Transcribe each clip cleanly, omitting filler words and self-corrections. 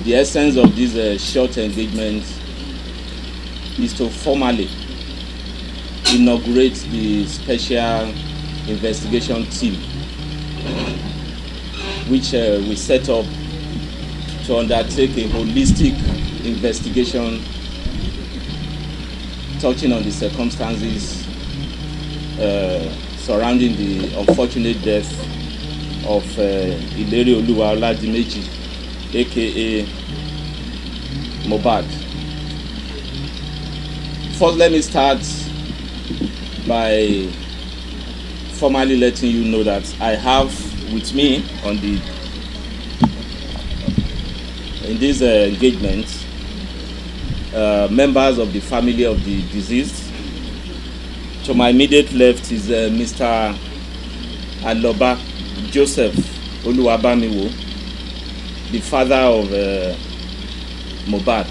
The essence of this short engagement is to formally inaugurate the special investigation team, which we set up to undertake a holistic investigation touching on the circumstances surrounding the unfortunate death of El-Rufai, aka Mohbad. First, let me start by formally letting you know that I have with me in this engagement members of the family of the deceased. To my immediate left is Mr. Aloba Joseph Oluwabamiwo, the father of Mohbad.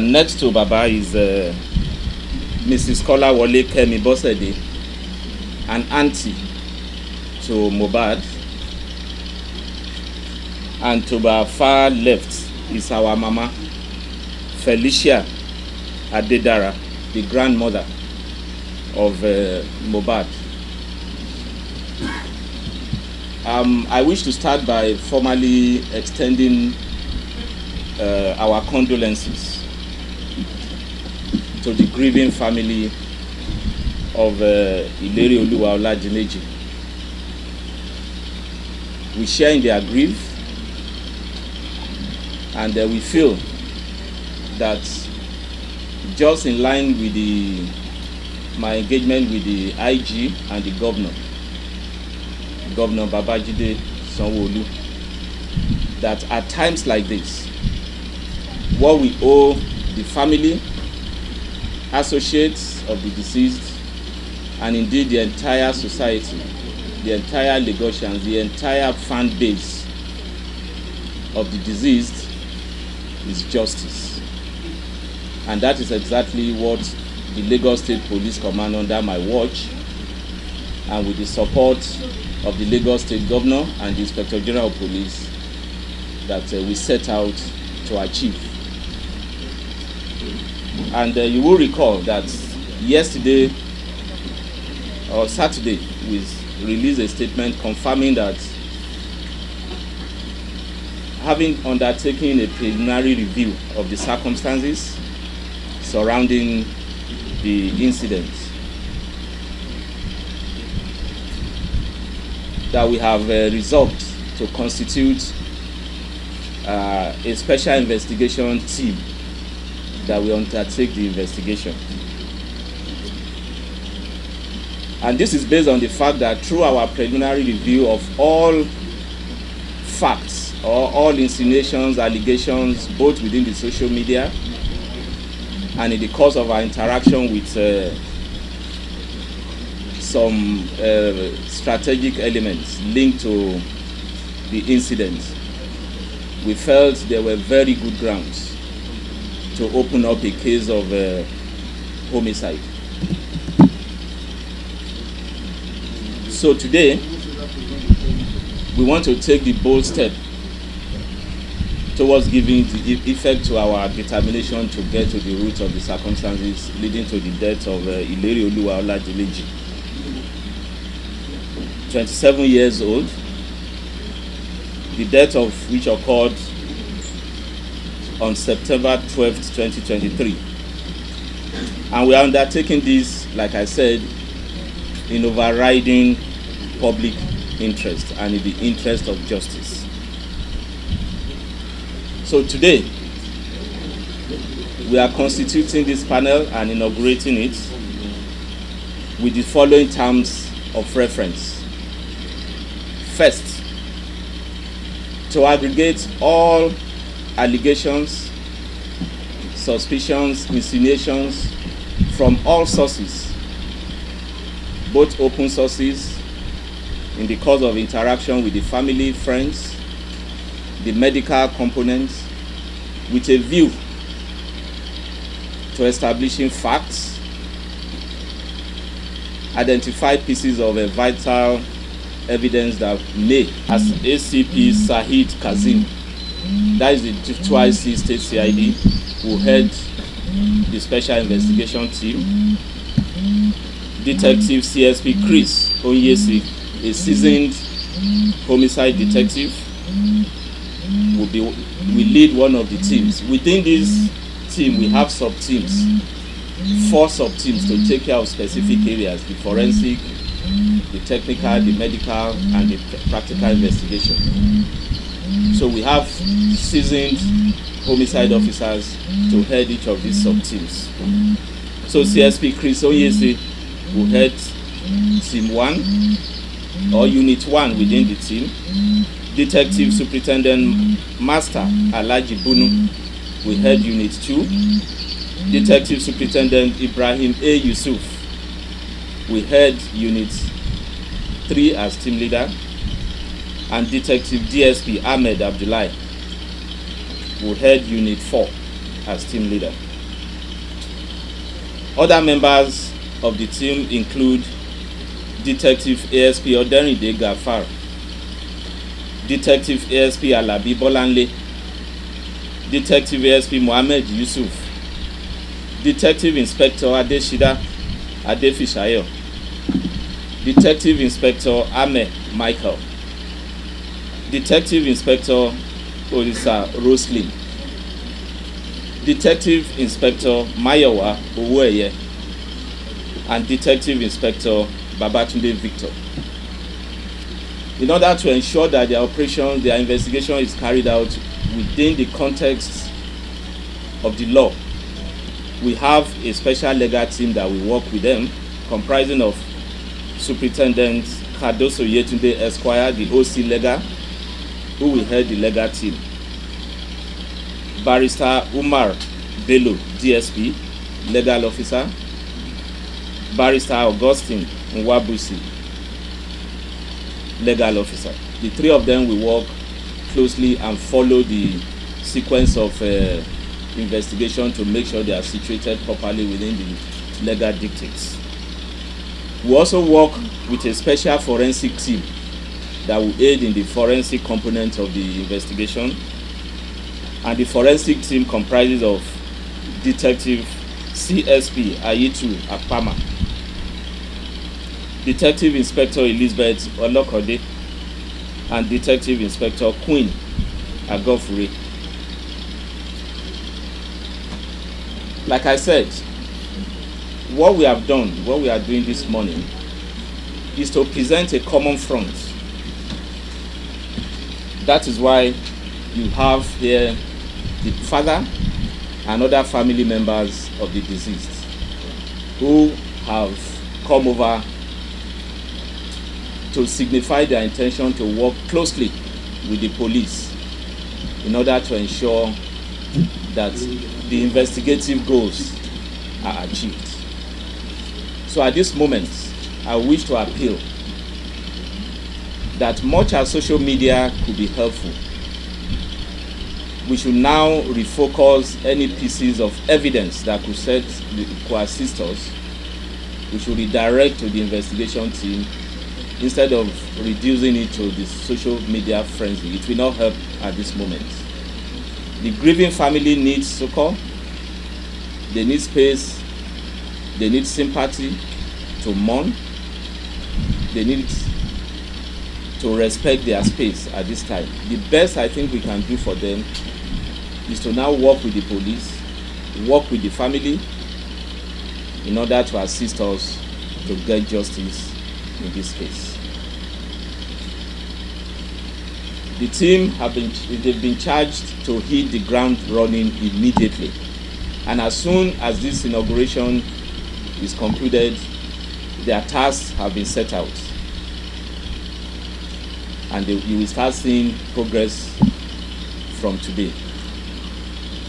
Next to Baba is Mrs. Kola Wale Kemi Bosede, an auntie to Mohbad. And to our far left is our mama, Felicia Adedara, the grandmother of Mohbad. I wish to start by formally extending our condolences to the grieving family of El-Rufai. We share in their grief, and we feel that, just in line with my engagement with the IG and the Governor Babajide Sanwo-Olu, that at times like this, what we owe the family, associates of the deceased, and indeed the entire society, the entire Lagosians, the entire fan base of the deceased, is justice. And that is exactly what the Lagos State Police Command, under my watch, and with the support of the Lagos State Governor and the Inspector General of Police, that we set out to achieve. And you will recall that yesterday or Saturday, we released a statement confirming that, having undertaken a preliminary review of the circumstances surrounding the incident, that we have resolved to constitute a special investigation team that will undertake the investigation. And this is based on the fact that through our preliminary review of all facts or all insinuations, allegations, both within the social media and in the course of our interaction with some strategic elements linked to the incident, we felt there were very good grounds to open up a case of homicide. So today, we want to take the bold step towards giving the effect to our determination to get to the root of the circumstances leading to the death of El-Rufai, 27 years old, the death of which occurred on September 12th, 2023. And we are undertaking this, like I said, in overriding public interest and in the interest of justice. So today, we are constituting this panel and inaugurating it with the following terms of reference. First, to aggregate all allegations, suspicions, insinuations from all sources, both open sources in the course of interaction with the family, friends, the medical components, with a view to establishing facts, identify pieces of vital evidence that may, as ACP Sahid Kazim, that is the 2IC State CID, who head the Special Investigation Team. Detective CSP Chris Onyesi, a seasoned homicide detective, will lead one of the teams. Within this team, we have sub-teams, 4 sub-teams to take care of specific areas: the forensic, the technical, the medical, and the practical investigation. So we have seasoned homicide officers to head each of these sub-teams. So CSP Chris Onyesi will head Team 1 or Unit 1 within the team. Detective Superintendent Master Alhaji Bunu will head Unit 2. Detective Superintendent Ibrahim A. Yusuf will head Unit 3 as team leader. And Detective DSP Ahmed Abdullahi will head Unit 4 as team leader. Other members of the team include Detective ASP Oderinde Gafar, Detective ASP Alabi Bolanle, Detective ASP Mohammed Yusuf, Detective Inspector Adeshida Adefishayo, Detective Inspector Ame Michael, Detective Inspector Olisa Roslin, Detective Inspector Mayowa Oweye, and Detective Inspector Babatunde Victor. In order to ensure that their operation, their investigation is carried out within the context of the law, we have a special legal team that will work with them, comprising of Superintendent Kadoso Yetunde Esquire, the OC Legal, who will head the legal team. Barrister Umar Bello, DSP, Legal Officer. Barrister Augustine Nwabusi, Legal Officer. The 3 of them will work closely and follow the sequence of investigation to make sure they are situated properly within the legal dictates. We also work with a special forensic team that will aid in the forensic component of the investigation. And the forensic team comprises of Detective CSP Ayitu Akpama, Detective Inspector Elizabeth Olokode, and Detective Inspector Queen Agofure. Like I said, what we have done, what we are doing this morning, is to present a common front. That is why you have here the father and other family members of the deceased who have come over to signify their intention to work closely with the police in order to ensure that the investigative goals are achieved. So at this moment, I wish to appeal that much as social media could be helpful, we should now refocus any pieces of evidence that could assist us. We should redirect to the investigation team instead of reducing it to the social media frenzy. It will not help at this moment. The grieving family needs succor. They need space. They need sympathy to mourn. They need to respect their space at this time. The best I think we can do for them is to now work with the police, work with the family in order to assist us to get justice in this case. The team they've been charged to hit the ground running immediately. And as soon as this inauguration is concluded, their tasks have been set out. And you will start seeing progress from today.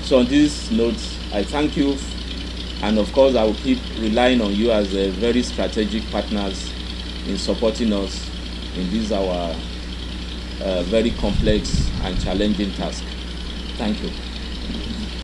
So on this note, I thank you, and of course I will keep relying on you as a very strategic partners in supporting us in this our very complex and challenging task. Thank you.